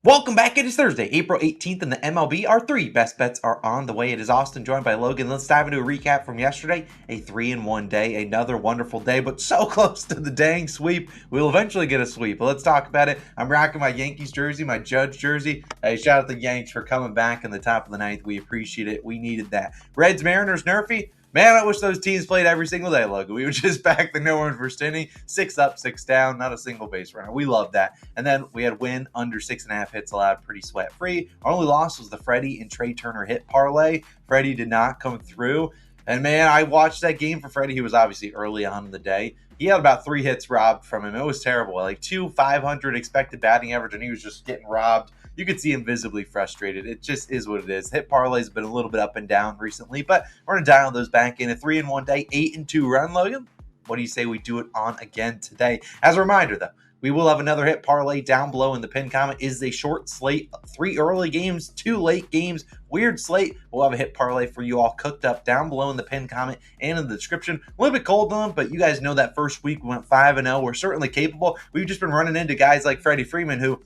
Welcome back. It is Thursday, April 18th, and the MLB. Our three best bets are on the way. It is Austin, joined by Logan. Let's dive into a recap from yesterday. A 3-1 day, another wonderful day, but so close to the dang sweep. We'll eventually get a sweep, but let's talk about it. I'm rocking my Yankees jersey, my Judge jersey. Hey, shout out the Yanks for coming back in the top of the ninth. We appreciate it. We needed that. Reds, Mariners, Nerfy. Man, I wish those teams played every single day, Logan. We were just back to no one first inning, 6 up, 6 down, not a single base runner. We love that. And then we had win under 6.5 hits allowed, pretty sweat free. Our only loss was the Freddie and Trey Turner hit parlay. Freddie did not come through. And man, I watched that game for Freddie. He was obviously early on in the day. He had about 3 hits robbed from him. It was terrible. Like 500 expected batting average, and he was just getting robbed. You could see him visibly frustrated. It just is what it is. Hit parlay's been a little bit up and down recently, but we're going to dial those back in. A 3-1 day, 8-2 run, Logan. What do you say we do it on again today? As a reminder, though, we will have another hit parlay down below in the pin comment. It is a short slate, 3 early games, 2 late games, weird slate. We'll have a hit parlay for you all cooked up down below in the pin comment and in the description. A little bit cold on, but you guys know that first week we went 5-0. We're certainly capable. We've just been running into guys like Freddie Freeman who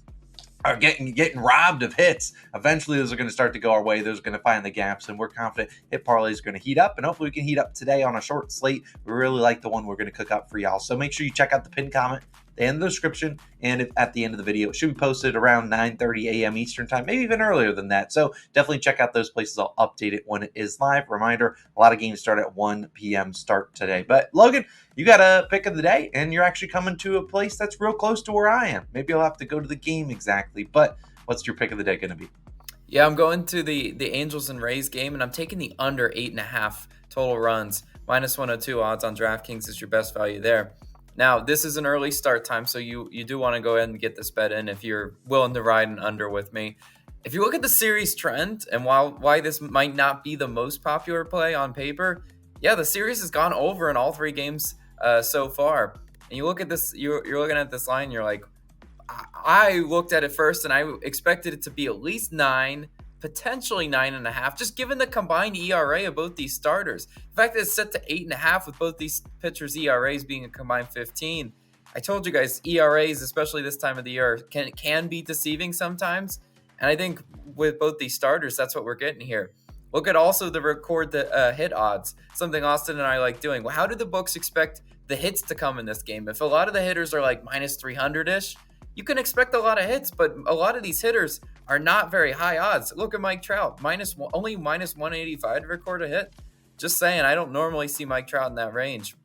are getting robbed of hits. Eventually, those are going to start to go our way. Those are going to find the gaps, and we're confident hit parlay is going to heat up, and hopefully we can heat up today on a short slate. We really like the one we're going to cook up for y'all. So make sure you check out the pin comment and the description, and at the end of the video, it should be posted around 9:30 a.m. Eastern time, maybe even earlier than that. So definitely check out those places. I'll update it when it is live. Reminder, a lot of games start at 1 p.m. start today. But Logan, you got a pick of the day, and you're actually coming to a place that's real close to where I am. Maybe I'll have to go to the game exactly, but what's your pick of the day going to be? Yeah, I'm going to the Angels and Rays game, and I'm taking the under 8.5 total runs. Minus 102 odds on DraftKings is your best value there. Now, this is an early start time, so you do want to go ahead and get this bet in if you're willing to ride an under with me. If you look at the series trend and why this might not be the most popular play on paper, yeah, the series has gone over in all 3 games so far. And you look at this, you're looking at this line, you're like, I looked at it first and I expected it to be at least 9, potentially 9.5, just given the combined ERA of both these starters. The fact that it's set to 8.5 with both these pitchers' ERAs being a combined 15. I told you guys, ERAs, especially this time of the year, can be deceiving sometimes. And I think with both these starters, that's what we're getting here. Look at also the hit odds, something Austin and I like doing. Well, how do the books expect the hits to come in this game? If a lot of the hitters are like minus 300-ish, you can expect a lot of hits, but a lot of these hitters are not very high odds. Look at Mike Trout, only minus 185 to record a hit. Just saying, I don't normally see Mike Trout in that range.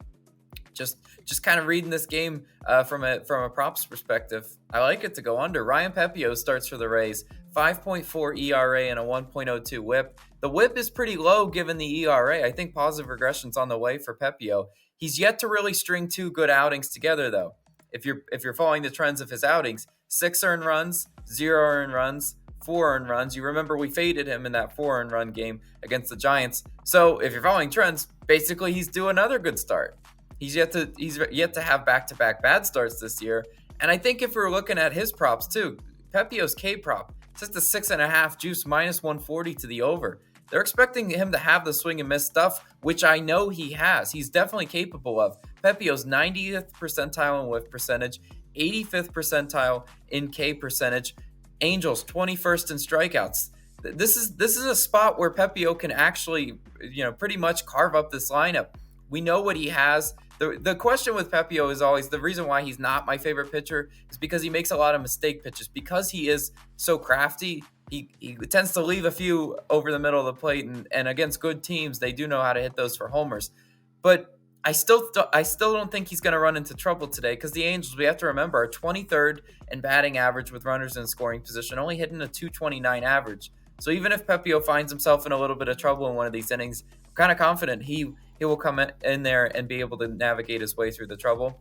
Just kind of reading this game from a props perspective. I like it to go under. Ryan Pepiot starts for the Rays, 5.4 ERA and a 1.02 WHIP. The WHIP is pretty low given the ERA. I think positive regression's on the way for Pepiot. He's yet to really string 2 good outings together, though. If you're following the trends of his outings, 6 earned runs, 0 earned runs, 4 earned runs. You remember we faded him in that 4 earned run game against the Giants. So if you're following trends, basically he's due another good start. He's yet to have back-to-back bad starts this year. And I think if we're looking at his props too, Pepiot's K prop, it's just a 6.5 juice minus 140 to the over. They're expecting him to have the swing and miss stuff, which I know he has. He's definitely capable of. Pepiot's 90th percentile in whiff percentage, 85th percentile in K percentage. Angels 21st in strikeouts. This is a spot where Pepiot can actually, pretty much carve up this lineup. We know what he has. The question with Pepiot is always the reason why he's not my favorite pitcher is because he makes a lot of mistake pitches. Because he is so crafty, he tends to leave a few over the middle of the plate, and against good teams, they do know how to hit those for homers. But I still don't think he's going to run into trouble today because the Angels, we have to remember, are 23rd in batting average with runners in scoring position, only hitting a 229 average. So even if Pepiot finds himself in a little bit of trouble in one of these innings, I'm kind of confident he will come in there and be able to navigate his way through the trouble.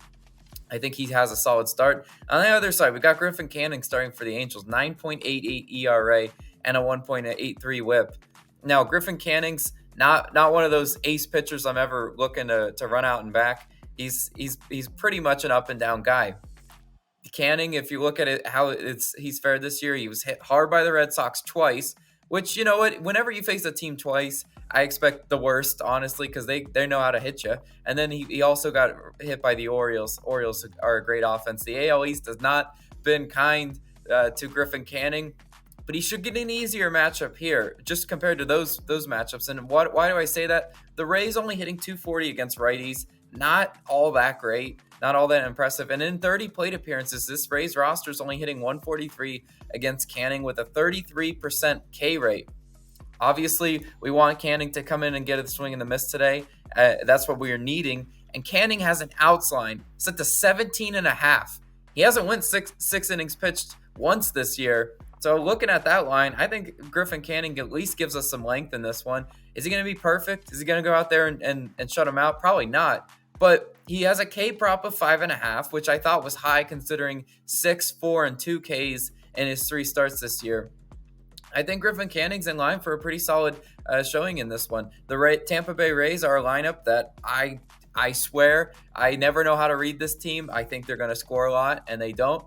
I think he has a solid start. On the other side, we got Griffin Canning starting for the Angels, 9.88 ERA and a 1.83 WHIP. Now, Griffin Canning's not one of those ace pitchers I'm ever looking to run out and back. He's pretty much an up and down guy. Canning, if you look at it, he's fared this year, he was hit hard by the Red Sox twice, which, you know what, whenever you face a team twice, I expect the worst, honestly, because they know how to hit you. And then he also got hit by the Orioles. Orioles are a great offense. The AL East has not been kind to Griffin Canning, but he should get an easier matchup here just compared to those matchups. And why do I say that? The Rays only hitting 240 against righties, not all that great, not all that impressive. And in 30 plate appearances, this Rays roster is only hitting 143 against Canning with a 33% K rate. Obviously, we want Canning to come in and get a swing and the miss today. That's what we are needing. And Canning has an outs line set to 17.5. He hasn't went six innings pitched once this year. So looking at that line, I think Griffin Canning at least gives us some length in this one. Is he going to be perfect? Is he going to go out there and shut him out? Probably not. But he has a K prop of 5.5, which I thought was high considering 6, 4, and 2 Ks in his 3 starts this year. I think Griffin Canning's in line for a pretty solid showing in this one. The Tampa Bay Rays are a lineup that I swear I never know how to read this team. I think they're going to score a lot, and they don't.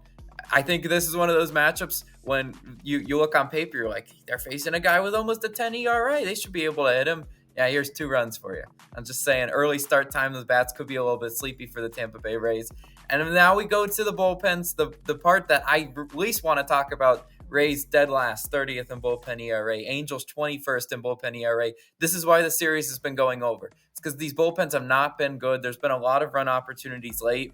I think this is one of those matchups when you look on paper, you're like, they're facing a guy with almost a 10 ERA. They should be able to hit him. Yeah, here's 2 runs for you. I'm just saying, early start time, the bats could be a little bit sleepy for the Tampa Bay Rays. And now we go to the bullpens, the part that I least want to talk about. Rays dead last, 30th in bullpen ERA. Angels 21st in bullpen ERA. This is why the series has been going over. It's because these bullpens have not been good. There's been a lot of run opportunities late.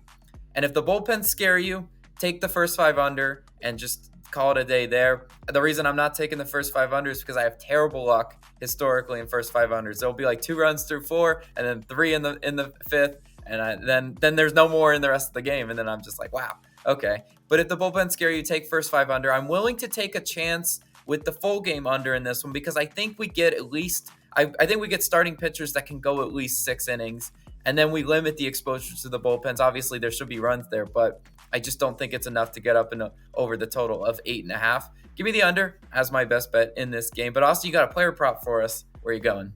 And if the bullpens scare you, take the first 5 under and just call it a day there. The reason I'm not taking the first 5 under is because I have terrible luck historically in first 5 unders. There'll be like 2 runs through 4 and then 3 in the 5th. And then there's no more in the rest of the game. And then I'm just like, wow, okay. But if the bullpen scare you, take first 5 under. I'm willing to take a chance with the full game under in this one because I think we get at least I think we get starting pitchers that can go at least 6 innings. And then we limit the exposure to the bullpens. Obviously, there should be runs there, but I just don't think it's enough to get up and over the total of 8.5. Give me the under as my best bet in this game. But also, you got a player prop for us. Where are you going?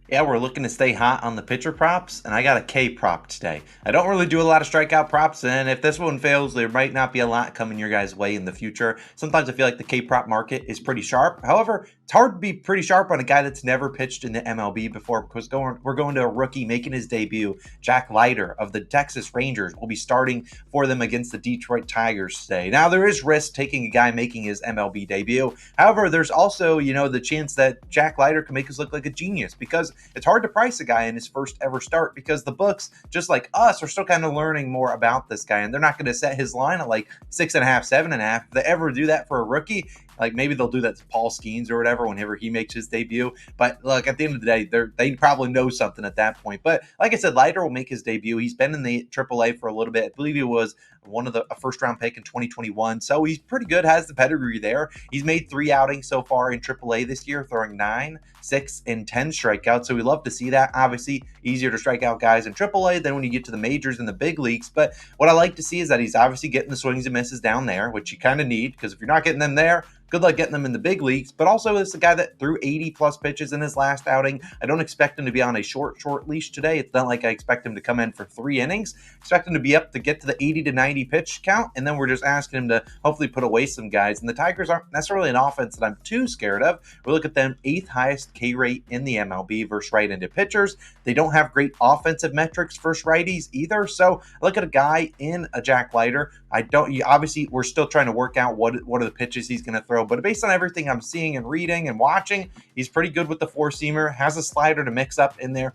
Yeah, we're looking to stay hot on the pitcher props, and I got a K prop today. I don't really do a lot of strikeout props, and if this one fails, there might not be a lot coming your guys' way in the future. Sometimes I feel like the K prop market is pretty sharp. However, it's hard to be pretty sharp on a guy that's never pitched in the MLB before because we're going to a rookie making his debut. Jack Leiter of the Texas Rangers will be starting for them against the Detroit Tigers today. Now, there is risk taking a guy making his MLB debut. However, there's also, the chance that Jack Leiter can make us look like a genius because it's hard to price a guy in his first ever start because the books, just like us, are still kind of learning more about this guy, and they're not going to set his line at like 6.5, 7.5. If they ever do that for a rookie, like maybe they'll do that to Paul Skeens or whatever whenever he makes his debut. But look, at the end of the day, they probably know something at that point. But like I said, Leiter will make his debut. He's been in the AAA for a little bit. I believe he was a first-round pick in 2021. So he's pretty good, has the pedigree there. He's made 3 outings so far in AAA this year, throwing 9, 6, and 10 strikeouts. So we love to see that. Obviously, easier to strike out guys in AAA than when you get to the majors and the big leagues. But what I like to see is that he's obviously getting the swings and misses down there, which you kind of need because if you're not getting them there, good luck getting them in the big leagues. But also, it's a guy that threw 80-plus pitches in his last outing. I don't expect him to be on a short leash today. It's not like I expect him to come in for 3 innings. I expect him to be up to get to the 80 to 90 pitch count, and then we're just asking him to hopefully put away some guys. And the Tigers aren't necessarily an offense that I'm too scared of. We look at them, 8th highest K rate in the MLB versus right-handed pitchers. They don't have great offensive metrics versus righties either. So look at a guy in a Jack Leiter. Obviously, we're still trying to work out what are the pitches he's going to throw. But based on everything I'm seeing and reading and watching, he's pretty good with the 4-seamer, has a slider to mix up in there.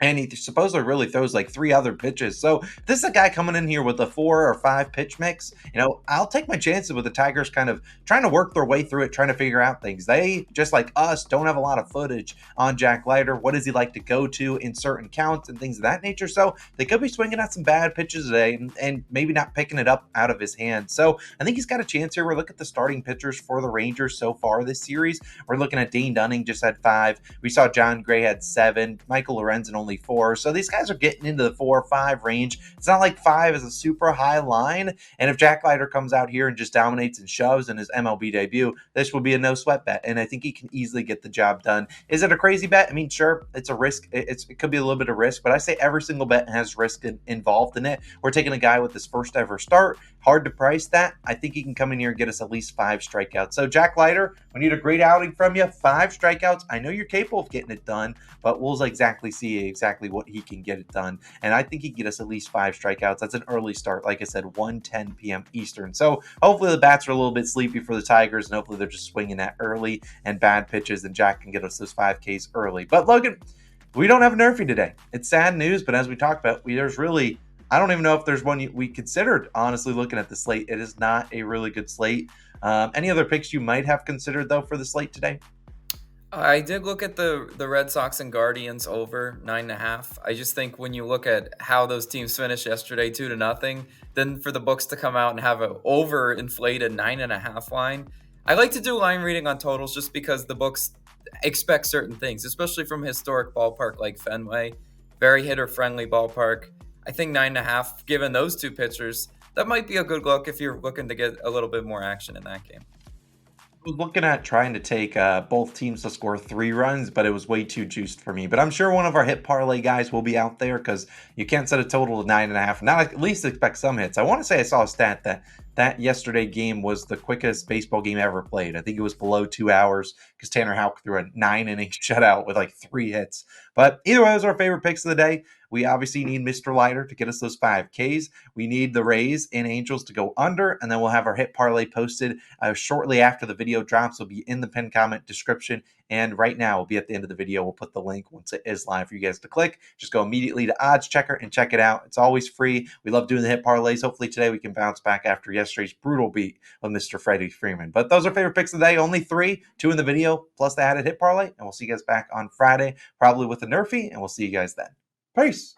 And he supposedly really throws like 3 other pitches. So if this is a guy coming in here with a 4 or 5 pitch mix, I'll take my chances with the Tigers kind of trying to work their way through it, trying to figure out things. They, just like us, don't have a lot of footage on Jack Leiter. What does he like to go to in certain counts and things of that nature? So they could be swinging at some bad pitches today and maybe not picking it up out of his hand. So I think he's got a chance here. We're looking at the starting pitchers for the Rangers so far this series. We're looking at Dane Dunning just had 5. We saw John Gray had 7. Michael Lorenzen only 4. So these guys are getting into the 4 or 5 range. It's not like 5 is a super high line. And if Jack Leiter comes out here and just dominates and shoves in his MLB debut, this will be a no sweat bet. And I think he can easily get the job done. Is it a crazy bet? I mean, sure, it's a risk. It could be a little bit of risk, but I say every single bet has risk involved in it. We're taking a guy with his first ever start. Hard to price that. I think he can come in here and get us at least 5 strikeouts. So Jack Leiter, we need a great outing from you. 5 strikeouts. I know you're capable of getting it done, but we'll exactly see exactly what he can get it done. And I think he can get us at least 5 strikeouts. That's an early start. Like I said, 1:10 p.m. Eastern. So hopefully the bats are a little bit sleepy for the Tigers, and hopefully they're just swinging at early and bad pitches, and Jack can get us those 5Ks early. But Logan, we don't have a Nerfy today. It's sad news, but as we talked about, there's really, I don't even know if there's one we considered, honestly, looking at the slate. It is not a really good slate. Any other picks you might have considered, though, for the slate today? I did look at the Red Sox and Guardians over 9.5. I just think when you look at how those teams finished yesterday, 2-0, then for the books to come out and have an over inflated 9.5 line. I like to do line reading on totals just because the books expect certain things, especially from a historic ballpark like Fenway, very hitter friendly ballpark. I think 9.5, given those two pitchers, that might be a good look if you're looking to get a little bit more action in that game. Was looking at trying to take both teams to score 3 runs, but it was way too juiced for me. But I'm sure one of our hit parlay guys will be out there because you can't set a total of 9.5. Not at least expect some hits. I want to say I saw a stat that yesterday game was the quickest baseball game ever played. I think it was below 2 hours because Tanner Houck threw a 9-inning shutout with like 3 hits. But either way, those are our favorite picks of the day. We obviously need Mr. Leiter to get us those 5Ks. We need the Rays and Angels to go under, and then we'll have our hit parlay posted shortly after the video drops. Will be in the pinned comment description, and right now will be at the end of the video. We'll put the link once it is live for you guys to click. Just go immediately to Odds Checker and check it out. It's always free. We love doing the hit parlays. Hopefully today we can bounce back after yesterday's brutal beat of Mr. Freddie Freeman. But those are favorite picks of the day. Only 3, 2 in the video, plus the added hit parlay, and we'll see you guys back on Friday, probably with a Nerfy, and we'll see you guys then. Peace.